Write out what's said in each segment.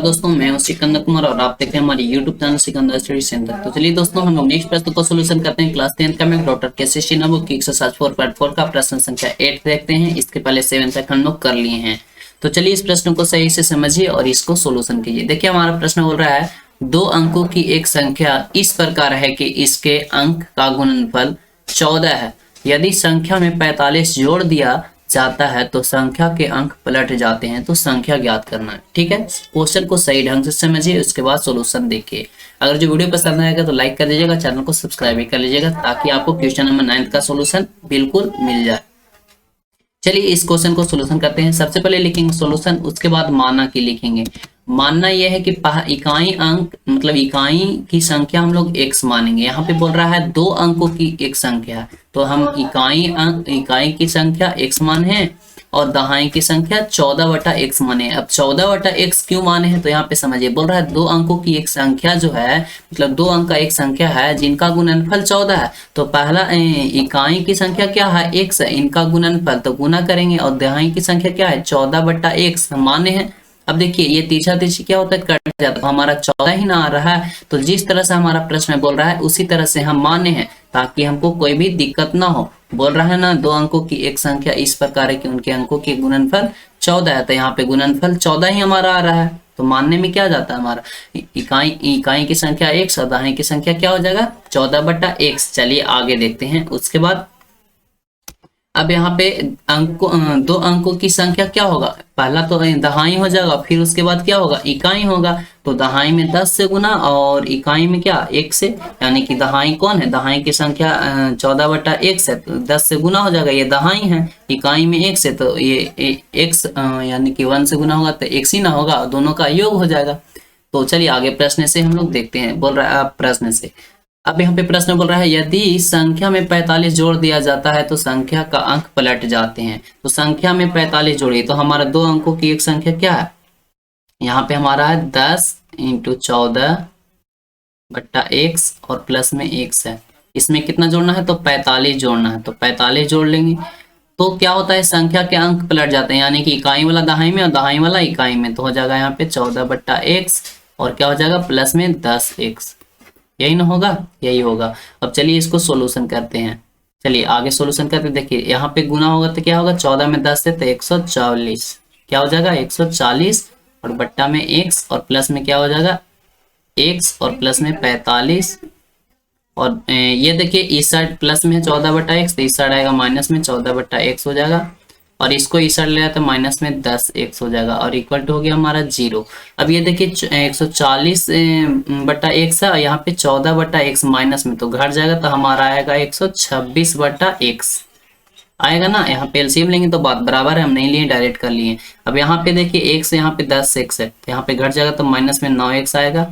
दोस्तों, मैं हूं सिकंदर कुमार और आप देख रहे हैं हमारे YouTube channel Sikandar study centre. तो चलिए दोस्तों, हम लोग नेक्स्ट प्रश्न को सोल्यूशन करते हैं। क्लास 10 का में डॉक्टर केसी बुक की एक्सरसाइज 4.4 का प्रश्न संख्या 8 देखते हैं। इसके पहले 7 तक हम लोग कर लिए हैं। तो चलिए इस प्रश्न को सही से समझिए और इसको सोल्यूशन कीजिए। देखिए हमारा प्रश्न बोल रहा है, 2 अंकों की एक संख्या इस प्रकार है कि इसके अंक का गुणनफल 14 है। यदि संख्या में 45 जोड़ दिया जाता है तो संख्या के अंक पलट जाते हैं, तो संख्या ज्ञात करना है। ठीक है, क्वेश्चन को सही ढंग से समझिए, उसके बाद सॉल्यूशन देखिए। अगर जो वीडियो पसंद आएगा तो लाइक कर दीजिएगा, चैनल को सब्सक्राइब भी कर लीजिएगा ताकि आपको क्वेश्चन नंबर 9 का सॉल्यूशन बिल्कुल मिल जाए। चलिए इस क्वेश्चन को सॉल्यूशन करते हैं। सबसे पहले लिखेंगे सॉल्यूशन, उसके बाद माना की लिखेंगे। मानना यह है कि इकाई अंक मतलब इकाई की संख्या हम लोग x मानेंगे। यहाँ पे बोल रहा है 2 अंकों की एक संख्या है, तो हम इकाई की संख्या x माने हैं और दहाई की संख्या 14/x माने हैं। अब 14/x क्यों माने हैं, तो यहाँ पे समझिए, बोल रहा है 2 अंकों की एक संख्या जो है, मतलब 2 अंक का एक संख्या है जिनका गुणनफल 14 है। तो पहला इकाई की संख्या क्या है, x है, इनका गुणनफल तो गुना करेंगे, और दहाई की संख्या क्या है 14/x माने हैं। अब देखिए ये तीसरा क्या होता है, कट जाता है, हमारा 14 ही ना आ रहा है। तो जिस तरह से हमारा प्रश्न बोल रहा है उसी तरह से हम माने हैं ताकि हमको कोई भी दिक्कत ना हो। बोल रहा है ना 2 अंकों की एक संख्या इस प्रकार है कि उनके अंकों के गुणनफल 14 है, तो यहाँ पे गुणनफल 14 ही हमारा आ रहा है। तो मानने में क्या जाता है, हमारा इकाई की संख्या x और दहाई की संख्या क्या हो जाएगा 14/x। चलिए आगे देखते हैं। उसके बाद अब यहाँ पे 2 अंकों की संख्या क्या होगा, पहला तो दहाई हो जाएगा, फिर उसके बाद क्या होगा इकाई होगा। तो दहाई में 10 से गुना और इकाई में क्या 1 से, यानी कि दहाई कौन है, दहाई की संख्या 14/x है, तो 10 से गुना हो जाएगा, ये दहाई है। इकाई में 1 से, तो ये x यानी कि 1 से गुना होगा तो x ही ना होगा, दोनों का योग हो जाएगा। तो चलिए आगे प्रश्न से हम लोग देखते हैं। बोल रहा है प्रश्न से, अब यहाँ पे प्रश्न बोल रहा है, यदि संख्या में 45 जोड़ दिया जाता है तो संख्या का अंक पलट जाते हैं। तो संख्या में 45 जोड़िए, तो हमारा 2 अंकों की एक संख्या क्या है, यहाँ पे हमारा है 10 × 14/x और प्लस में x है। इसमें कितना जोड़ना है, तो 45 जोड़ना है, तो 45 जोड़ लेंगे। तो क्या होता है, संख्या के अंक पलट जाते हैं, यानी कि इकाई वाला दहाई में और दहाई वाला इकाई में। तो हो जाएगा यहाँ पे 14/x और क्या हो जाएगा प्लस में 10x, यही ना होगा, यही होगा। अब चलिए इसको सॉल्यूशन करते हैं। चलिए आगे सॉल्यूशन करते हैं। देखिए यहाँ पे गुना होगा तो क्या होगा, 14 में 10 से तो 140, क्या हो जाएगा 140 और बट्टा में x और प्लस में क्या हो जाएगा x और प्लस में 45। और ये देखिए इस साइड प्लस में है 14/x, तो इस साइड आएगा माइनस में 14/x हो जाएगा, और इसको इस साइड ले तो माइनस में 10x हो जाएगा, और इक्वल टू हो गया हमारा 0। अब ये देखिए 140/x है और यहाँ पे 14/x माइनस में तो घट जाएगा, तो हमारा आएगा 126/x आएगा ना। यहाँ पे एलसीएम लेंगे तो बात बराबर है, हम नहीं लिए डायरेक्ट कर लिए। अब यहाँ पे देखिए x यहाँ पे 10x है, तो यहाँ पे घट जाएगा तो माइनस में 9x आएगा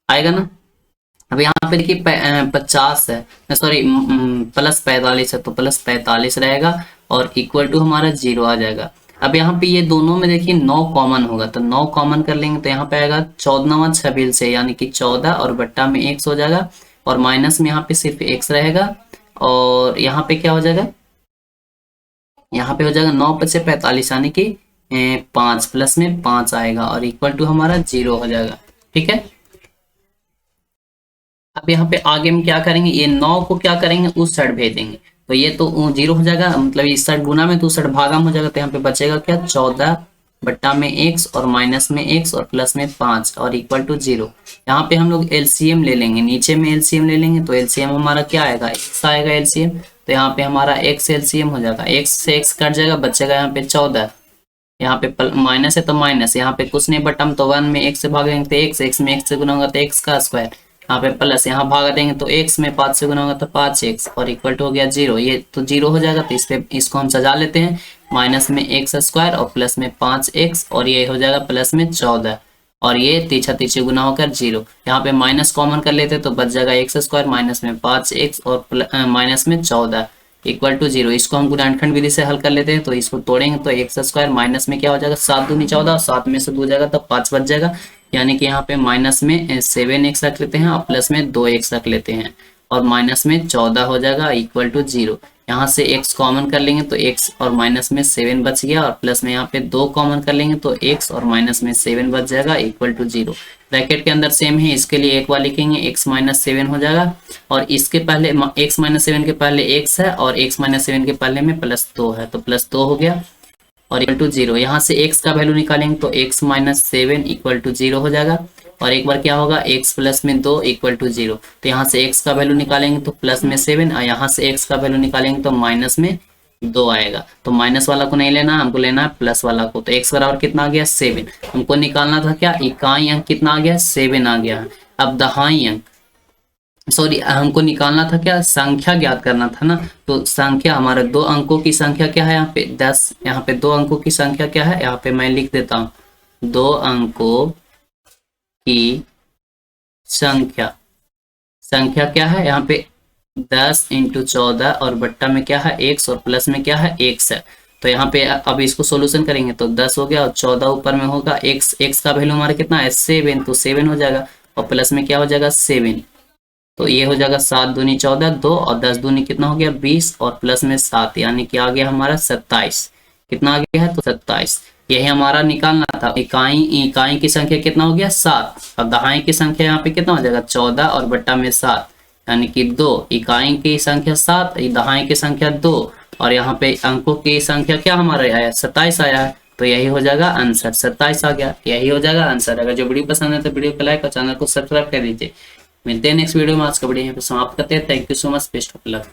ना। अब यहाँ पे देखिए 50 है, सॉरी प्लस 45 है, तो प्लस 45 रहेगा और इक्वल टू हमारा 0 आ जाएगा। अब यहाँ पे ये दोनों में देखिए 9 कॉमन होगा, तो 9 कॉमन कर लेंगे तो यहाँ पे आएगा 14वां 26 से, यानी कि 14 और बट्टा में x हो जाएगा, और माइनस में यहाँ पे सिर्फ x रहेगा, और यहाँ पे क्या हो जाएगा, यहाँ पे हो जाएगा 9 + 45 यानी कि 5 प्लस में 5 आएगा और इक्वल टू हमारा 0 हो जाएगा। ठीक है, अब यहाँ पे आगे हम क्या करेंगे, ये 9 को क्या करेंगे उस साइड भेजेंगे, तो ये तो 0 हो जाएगा, मतलब इस साइड गुना में तो उस साइड भागा में हो जाएगा। तो यहाँ पे बचेगा क्या 14 बट्टा में x और माइनस में x और प्लस में 5 और इक्वल टू 0। यहाँ पे हम लोग एलसीएम ले लेंगे, नीचे में एलसीएम ले लेंगे, तो एलसीएम हमारा क्या आएगा x आएगा एलसीएम, तो यहाँ पे हमारा x एलसीएम हो जाएगा, x से x कट जाएगा, बचेगा यहाँ पे 14, यहाँ पे माइनस है तो माइनस, यहाँ पे कुछ नहीं बटम, तो 1 में x से भागेंगे तो x में x से गुना होगा तो x का स्क्वायर, यहाँ पे प्लस यहाँ भागा देंगे तो x में 5 से गुना होगा तो 5x और इक्वल टू हो गया 0। ये तो 0 हो जाएगा, तो इसको हम सजा लेते हैं, माइनस में x स्क्वायर और प्लस में 5x और ये हो जाएगा प्लस में 14, और ये तीछे गुना होकर 0। यहाँ पे माइनस कॉमन कर लेते तो बच जाएगा x स्क्वायर माइनस में 5x और माइनस में 14 इक्वल टू 0। इसको हम गुणनखंड विधि से हल कर लेते हैं, तो इसको तोड़ेंगे तो x स्क्वायर माइनस में क्या हो जाएगा 7 दूनी 14, 7 में से 2 जाएगा तो 5 बच जाएगा, यानी कि यहाँ पे माइनस में 7x रख लेते हैं और प्लस में 2x रख लेते हैं, और माइनस में 14 हो जाएगा इक्वल टू 0। यहाँ से x कॉमन कर लेंगे तो x और माइनस में 7 बच गया, और प्लस में यहाँ पे 2 कॉमन कर लेंगे तो x और माइनस में 7 बच जाएगा इक्वल टू 0। ब्रैकेट के अंदर सेम है, इसके लिए एक बार लिखेंगे x माइनस 7 हो जाएगा, और इसके पहले x माइनस 7 के पहले x है और x माइनस 7 के पहले में प्लस 2 है, तो प्लस 2 हो गया और इक्वल टू 0। यहाँ से x का वैल्यू निकालेंगे तो x माइनस 7 इक्वल टू 0 हो जाएगा, और एक बार क्या होगा x प्लस में 2 इक्वल टू 0। तो यहाँ से x का वैल्यू निकालेंगे तो प्लस में 7, और यहाँ से x का वैल्यू निकालेंगे तो माइनस में 2 आएगा। तो माइनस वाला को नहीं लेना, हमको लेना है प्लस वाला को। तो x बराबर कितना आ गया 7। हमको निकालना था क्या, इकाई अंक कितना आ गया 7 आ गया। अब दहाई अंक सॉरी हमको निकालना था क्या, संख्या ज्ञात करना था ना। तो संख्या हमारे 2 अंकों की संख्या क्या है, यहाँ पे 10, यहाँ पे 2 अंकों की संख्या क्या है, यहाँ पे मैं लिख देता हूँ 2 अंकों की संख्या। संख्या क्या है यहाँ पे 10 × 14 और बट्टा में क्या है x और प्लस में क्या है x है। तो यहाँ पे अब इसको सॉल्यूशन करेंगे तो 10 हो गया और 14 ऊपर में होगा x का वैल्यू हमारा कितना है 7, तो 7 हो जाएगा, और प्लस में क्या हो जाएगा 7, तो ये हो जाएगा 7 दूनी 14, 2 और 10 दूनी कितना हो गया 20, और प्लस में 7 यानी कि आ गया हमारा 27। कितना आ गया है तो 27। यही हमारा निकालना था। इकाई की संख्या कितना हो गया 7। अब दहाई की संख्या यहाँ पे कितना हो जाएगा 14 और बट्टा में 7 यानी कि 2। इकाई की संख्या 7, दहाई की संख्या 2, और यहाँ पे अंकों की संख्या क्या हमारा आया 27 आया है। तो यही हो जाएगा आंसर, 27 आ गया, यही हो जाएगा आंसर। अगर जो वीडियो पसंद है तो वीडियो को लाइक और चैनल को सब्सक्राइब कर दीजिए। मिलते हैं नेक्स्ट वीडियो में। आज का वीडियो यहाँ पे समाप्त करते हैं। Thank you so much, best of luck.